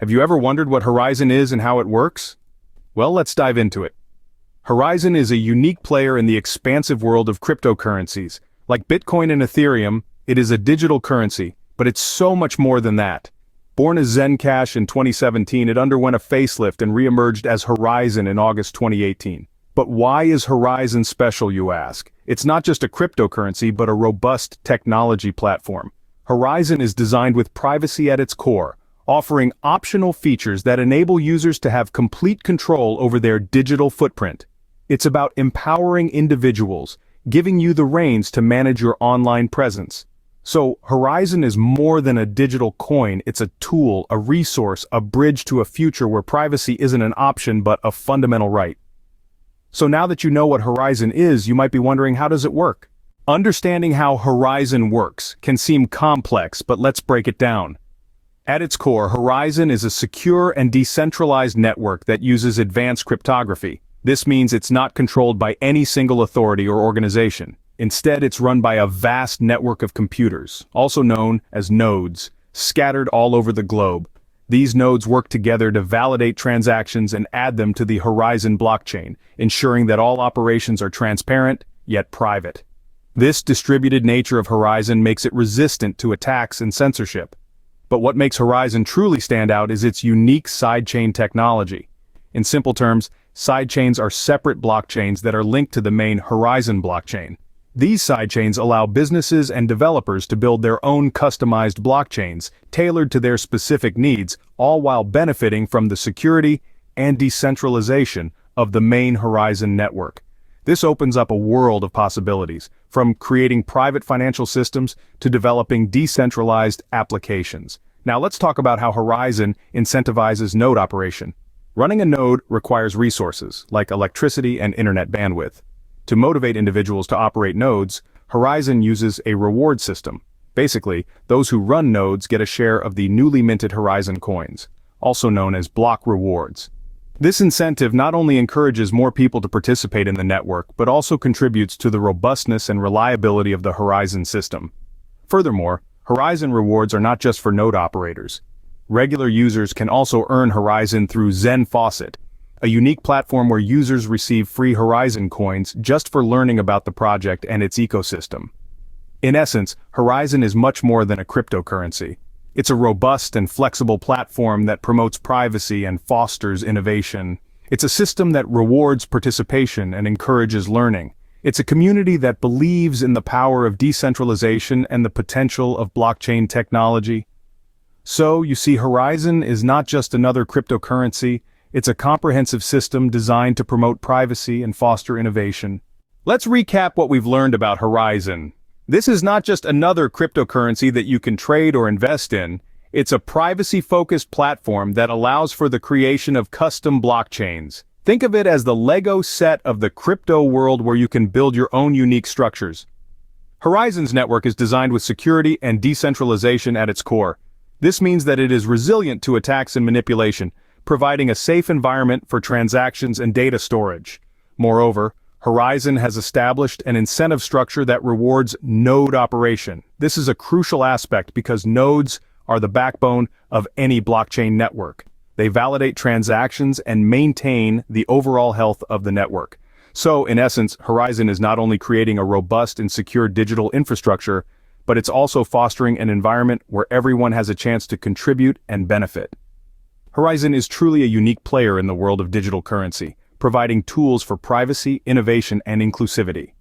Have you ever wondered what Horizen is and how it works? Well, let's dive into it. Horizen is a unique player in the expansive world of cryptocurrencies. Like Bitcoin and Ethereum, it is a digital currency, but it's so much more than that. Born as Zen Cash in 2017, it underwent a facelift and re-emerged as Horizen in August 2018. But why is Horizen special, you ask? It's not just a cryptocurrency, but a robust technology platform. Horizen is designed with privacy at its core, offering optional features that enable users to have complete control over their digital footprint. It's about empowering individuals, giving you the reins to manage your online presence. So, Horizen is more than a digital coin, it's a tool, a resource, a bridge to a future where privacy isn't an option but a fundamental right. So now that you know what Horizen is, you might be wondering, how does it work? Understanding how Horizen works can seem complex, but let's break it down. At its core, Horizen is a secure and decentralized network that uses advanced cryptography. This means it's not controlled by any single authority or organization. Instead, it's run by a vast network of computers, also known as nodes, scattered all over the globe. These nodes work together to validate transactions and add them to the Horizen blockchain, ensuring that all operations are transparent, yet private. This distributed nature of Horizen makes it resistant to attacks and censorship. But what makes Horizen truly stand out is its unique sidechain technology. In simple terms, sidechains are separate blockchains that are linked to the main Horizen blockchain. These sidechains allow businesses and developers to build their own customized blockchains, tailored to their specific needs, all while benefiting from the security and decentralization of the main Horizen network. This opens up a world of possibilities, from creating private financial systems to developing decentralized applications. Now let's talk about how Horizen incentivizes node operation. Running a node requires resources, like electricity and internet bandwidth. To motivate individuals to operate nodes, Horizen uses a reward system. Basically, those who run nodes get a share of the newly minted Horizen coins, also known as block rewards. This incentive not only encourages more people to participate in the network, but also contributes to the robustness and reliability of the Horizen system. Furthermore, Horizen rewards are not just for node operators. Regular users can also earn Horizen through ZEN Faucet, a unique platform where users receive free Horizen coins just for learning about the project and its ecosystem. In essence, Horizen is much more than a cryptocurrency. It's a robust and flexible platform that promotes privacy and fosters innovation. It's a system that rewards participation and encourages learning. It's a community that believes in the power of decentralization and the potential of blockchain technology. So, you see, Horizen is not just another cryptocurrency, it's a comprehensive system designed to promote privacy and foster innovation. Let's recap what we've learned about Horizen. This is not just another cryptocurrency that you can trade or invest in. It's a privacy-focused platform that allows for the creation of custom blockchains. Think of it as the Lego set of the crypto world where you can build your own unique structures. Horizen's network is designed with security and decentralization at its core. This means that it is resilient to attacks and manipulation, providing a safe environment for transactions and data storage. Moreover, Horizen has established an incentive structure that rewards node operation. This is a crucial aspect because nodes are the backbone of any blockchain network. They validate transactions and maintain the overall health of the network. So, in essence, Horizen is not only creating a robust and secure digital infrastructure, but it's also fostering an environment where everyone has a chance to contribute and benefit. Horizen is truly a unique player in the world of digital currency, providing tools for privacy, innovation, and inclusivity.